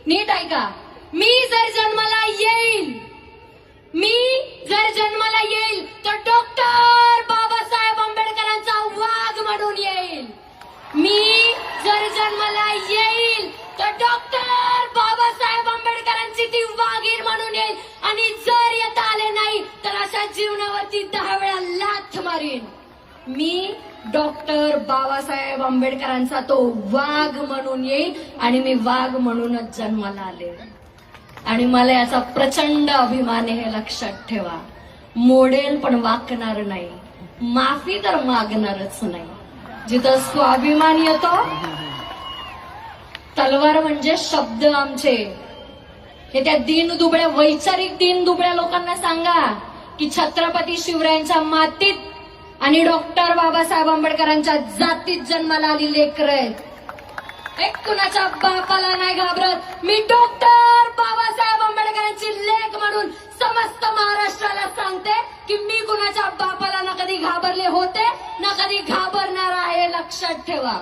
नीट ऐका, मी जर जन्माला येईल तर डॉक्टर बाबासाहेब आंबेडकरांचा वाघ म्हणून येईल. मी जर जन्माला येईल तर डॉक्टर बाबासाहेब आंबेडकरांची ती वाघीण म्हणून येईल. आणि जर येता आले नाही तर अशा जीवनावरती 10 वेळा लाथ मारीन. मी डॉक्टर बाबासाहेब आंबेडकरांचा तो वाघ म्हणून येईल आणि मी वाघ म्हणूनच जन्माला आले. आणि मला याचा प्रचंड अभिमान आहे, हे लक्षात ठेवा. मोडेल पण वाकणार नाही, माफी तर मागणारच नाही. जिथं स्वाभिमान येतो, तलवार म्हणजे शब्द आमचे. हे त्या दीनदुबळ्या, वैचारिक दीनदुबळ्या लोकांना सांगा की छत्रपती शिवरायांच्या मातीत आणि डॉक्टर बाबासाहेब आंबेडकरांच्या जातीत जन्माला आली लेकरं आहेत. एक कुणाच्या बापाला नाही घाबरत. मी डॉक्टर बाबासाहेब आंबेडकरांची लेक म्हणून समस्त महाराष्ट्राला सांगते की मी कुणाच्या बापाला ना कधी घाबरले होते ना कधी घाबरणार आहे, लक्षात ठेवा.